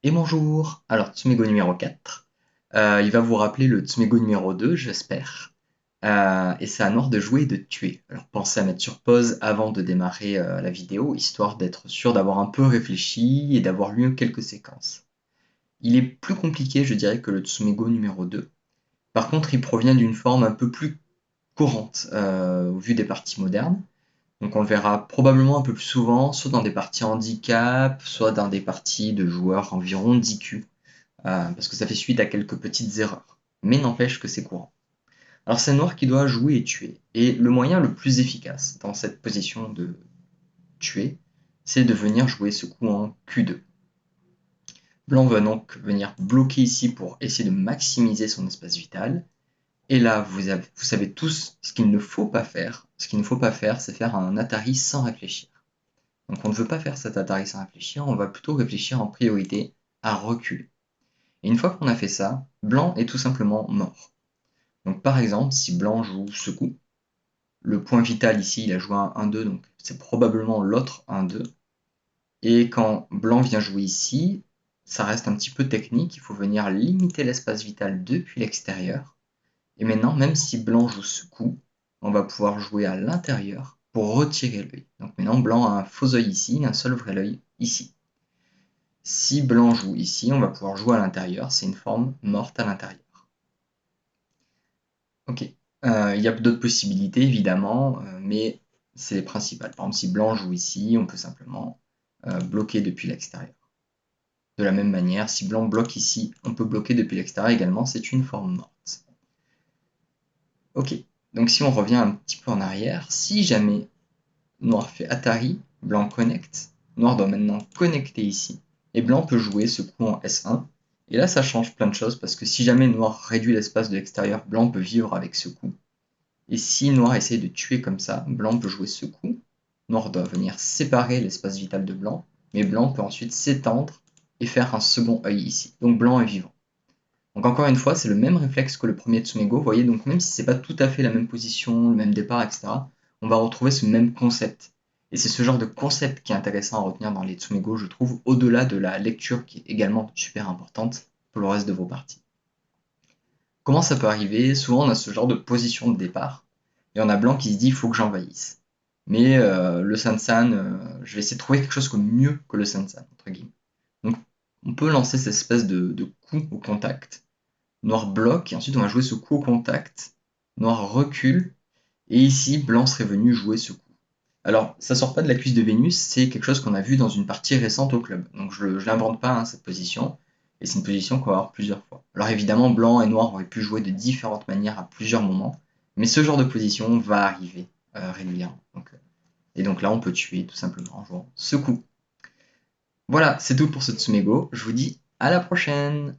Et bonjour! Alors, Tsumego numéro 4, il va vous rappeler le Tsumego numéro 2, j'espère. Et c'est à Noir de jouer et de tuer. Alors pensez à mettre sur pause avant de démarrer la vidéo, histoire d'être sûr d'avoir un peu réfléchi et d'avoir lu quelques séquences. Il est plus compliqué, je dirais, que le Tsumego numéro 2. Par contre, il provient d'une forme un peu plus courante au vu des parties modernes. Donc on le verra probablement un peu plus souvent, soit dans des parties handicap, soit dans des parties de joueurs environ 10Q. Parce que ça fait suite à quelques petites erreurs. Mais n'empêche que c'est courant. Alors c'est Noir qui doit jouer et tuer. Et le moyen le plus efficace dans cette position de tuer, c'est de venir jouer ce coup en Q2. Blanc va donc venir bloquer ici pour essayer de maximiser son espace vital. Et là, vous savez tous ce qu'il ne faut pas faire. Ce qu'il ne faut pas faire, c'est faire un Atari sans réfléchir. Donc on ne veut pas faire cet Atari sans réfléchir, on va plutôt réfléchir en priorité à reculer. Et une fois qu'on a fait ça, Blanc est tout simplement mort. Donc par exemple, si Blanc joue ce coup, le point vital ici, il a joué un 1-2, donc c'est probablement l'autre 1-2. Et quand Blanc vient jouer ici, ça reste un petit peu technique, il faut venir limiter l'espace vital depuis l'extérieur. Et maintenant, même si Blanc joue ce coup, on va pouvoir jouer à l'intérieur pour retirer l'œil. Donc maintenant, Blanc a un faux œil ici, un seul vrai œil ici. Si Blanc joue ici, on va pouvoir jouer à l'intérieur, c'est une forme morte à l'intérieur. Ok. Il y a d'autres possibilités, évidemment, mais c'est les principales. Par exemple, si Blanc joue ici, on peut simplement bloquer depuis l'extérieur. De la même manière, si Blanc bloque ici, on peut bloquer depuis l'extérieur également, c'est une forme morte. Ok, donc si on revient un petit peu en arrière, si jamais Noir fait Atari, Blanc connecte, Noir doit maintenant connecter ici, et Blanc peut jouer ce coup en S1, et là ça change plein de choses, parce que si jamais Noir réduit l'espace de l'extérieur, Blanc peut vivre avec ce coup. Et si Noir essaye de tuer comme ça, Blanc peut jouer ce coup. Noir doit venir séparer l'espace vital de Blanc, mais Blanc peut ensuite s'étendre et faire un second œil ici. Donc Blanc est vivant. Donc encore une fois, c'est le même réflexe que le premier Tsumego, vous voyez, donc même si c'est pas tout à fait la même position, le même départ, etc., on va retrouver ce même concept. Et c'est ce genre de concept qui est intéressant à retenir dans les Tsumego, je trouve, au-delà de la lecture qui est également super importante pour le reste de vos parties. Comment ça peut arriver? Souvent on a ce genre de position de départ, et on a Blanc qui se dit il faut que j'envahisse. Mais le Sansan, je vais essayer de trouver quelque chose comme mieux que le Sansan, entre guillemets. Donc on peut lancer cette espèce de coup au contact. Noir bloque, et ensuite on va jouer ce coup au contact. Noir recule, et ici Blanc serait venu jouer ce coup. Alors, ça sort pas de la cuisse de Vénus, c'est quelque chose qu'on a vu dans une partie récente au club. Donc je l'invente pas, hein, cette position, et c'est une position qu'on va avoir plusieurs fois. Alors évidemment, Blanc et Noir auraient pu jouer de différentes manières à plusieurs moments, mais ce genre de position va arriver régulièrement. Et donc là, on peut tuer tout simplement en jouant ce coup. Voilà, c'est tout pour ce Tsumego, je vous dis à la prochaine!